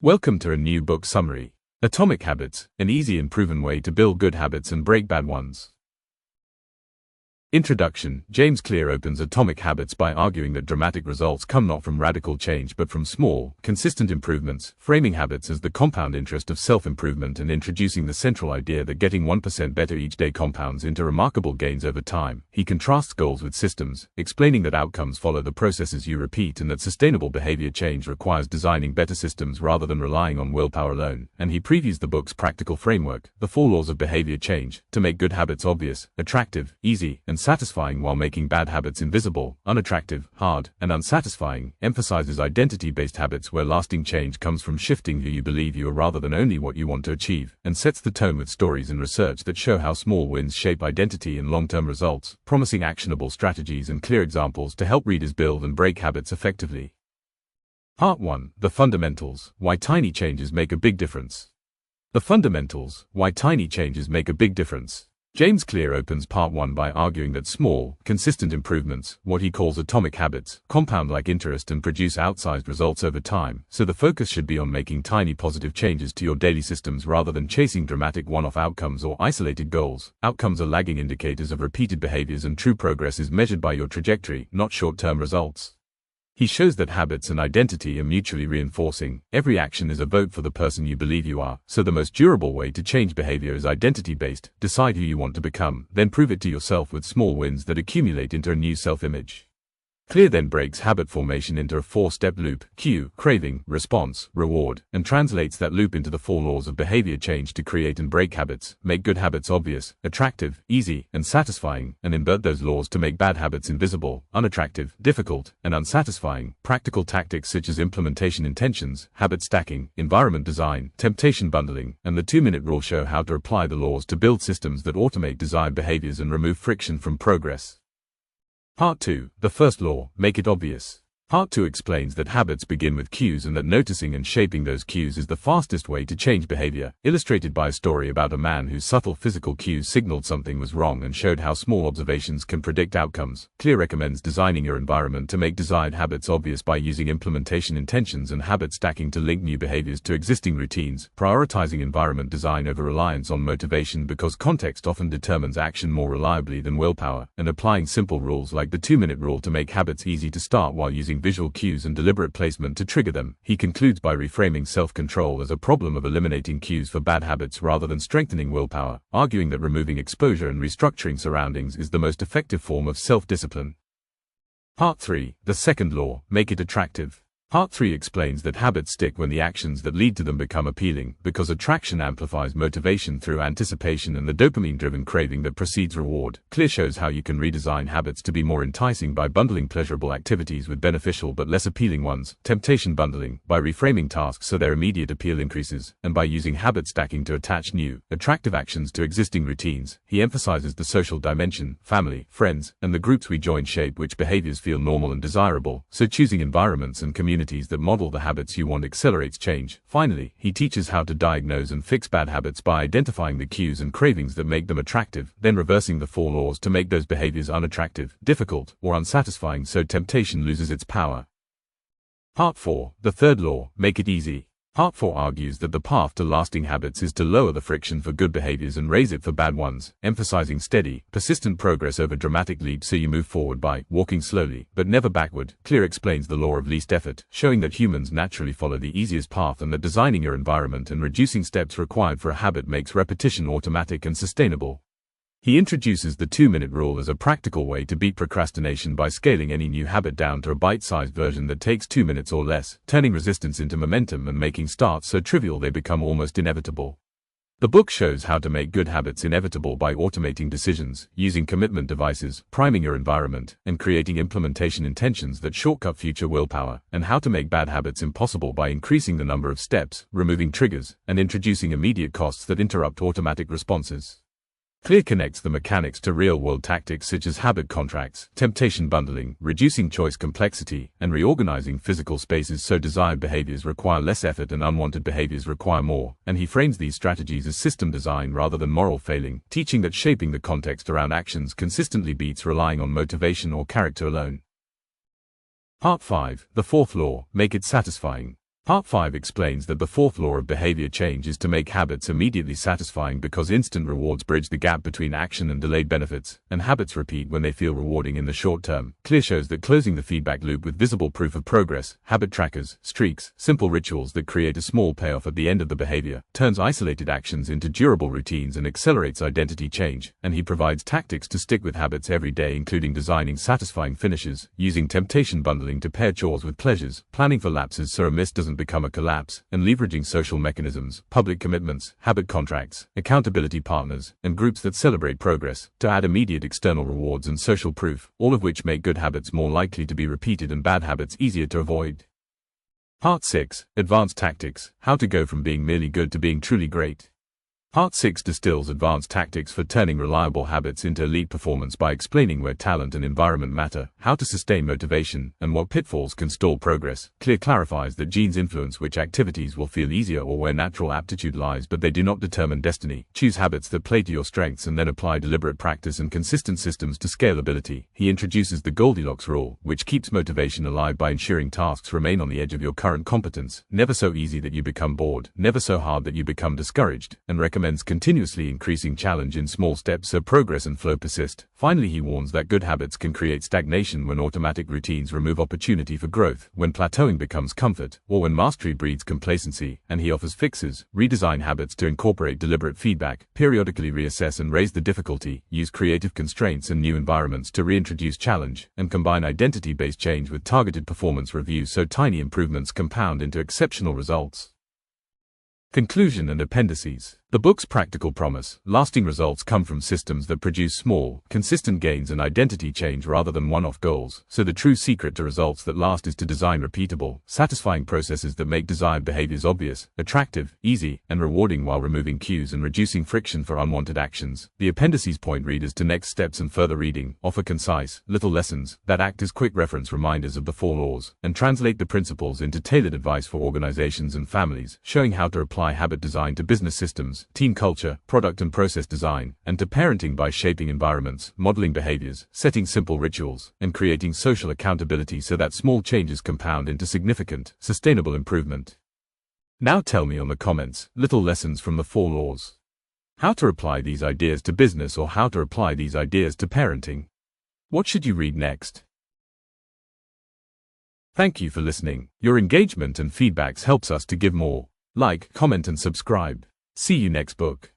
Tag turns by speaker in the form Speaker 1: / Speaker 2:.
Speaker 1: Welcome to a new book summary. Atomic Habits, an easy and proven way to build good habits and break bad ones. Introduction. James Clear opens Atomic Habits by arguing that dramatic results come not from radical change but from small, consistent improvements, framing habits as the compound interest of self-improvement and introducing the central idea that getting 1% better each day compounds into remarkable gains over time. He contrasts goals with systems, explaining that outcomes follow the processes you repeat and that sustainable behavior change requires designing better systems rather than relying on willpower alone. And he previews the book's practical framework, the 4 laws of behavior change, to make good habits obvious, attractive, easy, and satisfying while making bad habits invisible, unattractive, hard, and unsatisfying. Emphasizes identity-based habits where lasting change comes from shifting who you believe you are rather than only what you want to achieve, and sets the tone with stories and research that show how small wins shape identity and long-term results, promising actionable strategies and clear examples to help readers build and break habits effectively. Part 1. The Fundamentals: Why Tiny Changes Make a Big Difference. The Fundamentals: Why Tiny Changes Make a Big Difference. James Clear opens Part 1 by arguing that small, consistent improvements, what he calls atomic habits, compound like interest and produce outsized results over time, so the focus should be on making tiny positive changes to your daily systems rather than chasing dramatic one-off outcomes or isolated goals. Outcomes are lagging indicators of repeated behaviors and true progress is measured by your trajectory, not short-term results. He shows that habits and identity are mutually reinforcing. Every action is a vote for the person you believe you are, so the most durable way to change behavior is identity-based. Decide who you want to become, then prove it to yourself with small wins that accumulate into a new self-image. Clear then breaks habit formation into a 4-step loop: cue, craving, response, reward, and translates that loop into the 4 laws of behavior change to create and break habits, make good habits obvious, attractive, easy, and satisfying, and invert those laws to make bad habits invisible, unattractive, difficult, and unsatisfying. Practical tactics such as implementation intentions, habit stacking, environment design, temptation bundling, and the 2-minute rule show how to apply the laws to build systems that automate desired behaviors and remove friction from progress. Part 2. The First Law: Make it obvious. Part 2 explains that habits begin with cues and that noticing and shaping those cues is the fastest way to change behavior, illustrated by a story about a man whose subtle physical cues signaled something was wrong and showed how small observations can predict outcomes. Clear recommends designing your environment to make desired habits obvious by using implementation intentions and habit stacking to link new behaviors to existing routines, prioritizing environment design over reliance on motivation because context often determines action more reliably than willpower, and applying simple rules like the 2-minute rule to make habits easy to start while using visual cues and deliberate placement to trigger them. He concludes by reframing self-control as a problem of eliminating cues for bad habits rather than strengthening willpower, arguing that removing exposure and restructuring surroundings is the most effective form of self-discipline. Part 3. The Second Law: Make it attractive. Part 3 explains that habits stick when the actions that lead to them become appealing, because attraction amplifies motivation through anticipation and the dopamine-driven craving that precedes reward. Clear shows how you can redesign habits to be more enticing by bundling pleasurable activities with beneficial but less appealing ones, temptation bundling, by reframing tasks so their immediate appeal increases, and by using habit stacking to attach new, attractive actions to existing routines. He emphasizes the social dimension: family, friends, and the groups we join shape which behaviors feel normal and desirable, so choosing environments and communities that model the habits you want accelerates change. Finally, he teaches how to diagnose and fix bad habits by identifying the cues and cravings that make them attractive, then reversing the 4 laws to make those behaviors unattractive, difficult, or unsatisfying so temptation loses its power. Part 4. The Third Law: Make it easy. Part 4 argues that the path to lasting habits is to lower the friction for good behaviors and raise it for bad ones, emphasizing steady, persistent progress over dramatic leaps so you move forward by walking slowly, but never backward. Clear explains the law of least effort, showing that humans naturally follow the easiest path and that designing your environment and reducing steps required for a habit makes repetition automatic and sustainable. He introduces the 2-minute rule as a practical way to beat procrastination by scaling any new habit down to a bite-sized version that takes 2 minutes or less, turning resistance into momentum and making starts so trivial they become almost inevitable. The book shows how to make good habits inevitable by automating decisions, using commitment devices, priming your environment, and creating implementation intentions that shortcut future willpower, and how to make bad habits impossible by increasing the number of steps, removing triggers, and introducing immediate costs that interrupt automatic responses. Clear connects the mechanics to real-world tactics such as habit contracts, temptation bundling, reducing choice complexity, and reorganizing physical spaces so desired behaviors require less effort and unwanted behaviors require more, and he frames these strategies as system design rather than moral failing, teaching that shaping the context around actions consistently beats relying on motivation or character alone. Part 5. The Fourth Law: Make it satisfying. Part 5 explains that the fourth law of behavior change is to make habits immediately satisfying because instant rewards bridge the gap between action and delayed benefits, and habits repeat when they feel rewarding in the short term. Clear shows that closing the feedback loop with visible proof of progress, habit trackers, streaks, simple rituals that create a small payoff at the end of the behavior, turns isolated actions into durable routines and accelerates identity change, and he provides tactics to stick with habits every day, including designing satisfying finishes, using temptation bundling to pair chores with pleasures, planning for lapses so a miss doesn't become a collapse, and leveraging social mechanisms, public commitments, habit contracts, accountability partners, and groups that celebrate progress, to add immediate external rewards and social proof, all of which make good habits more likely to be repeated and bad habits easier to avoid. Part 6. Advanced Tactics: How to go from being merely good to being truly great. Part 6 distills advanced tactics for turning reliable habits into elite performance by explaining where talent and environment matter, how to sustain motivation, and what pitfalls can stall progress. Clear clarifies that genes influence which activities will feel easier or where natural aptitude lies, but they do not determine destiny. Choose habits that play to your strengths and then apply deliberate practice and consistent systems to scalability. He introduces the Goldilocks rule, which keeps motivation alive by ensuring tasks remain on the edge of your current competence, never so easy that you become bored, never so hard that you become discouraged, and recommends continuously increasing challenge in small steps so progress and flow persist. Finally, he warns that good habits can create stagnation when automatic routines remove opportunity for growth, when plateauing becomes comfort, or when mastery breeds complacency, and he offers fixes. Redesign habits to incorporate deliberate feedback, periodically reassess and raise the difficulty, use creative constraints and new environments to reintroduce challenge, and combine identity-based change with targeted performance reviews so tiny improvements compound into exceptional results. Conclusion and appendices. The book's practical promise: lasting results come from systems that produce small, consistent gains and identity change rather than one-off goals. So the true secret to results that last is to design repeatable, satisfying processes that make desired behaviors obvious, attractive, easy, and rewarding while removing cues and reducing friction for unwanted actions. The appendices point readers to next steps and further reading, offer concise, little lessons that act as quick reference reminders of the 4 laws, and translate the principles into tailored advice for organizations and families, showing how to apply habit design to business systems, team culture, product and process design, and to parenting by shaping environments, modeling behaviors, setting simple rituals, and creating social accountability so that small changes compound into significant, sustainable improvement. Now tell me on the comments, little lessons from the 4 laws. How to apply these ideas to business or how to apply these ideas to parenting. What should you read next? Thank you for listening. Your engagement and feedbacks helps us to give more. Like, comment and subscribe. See you next book.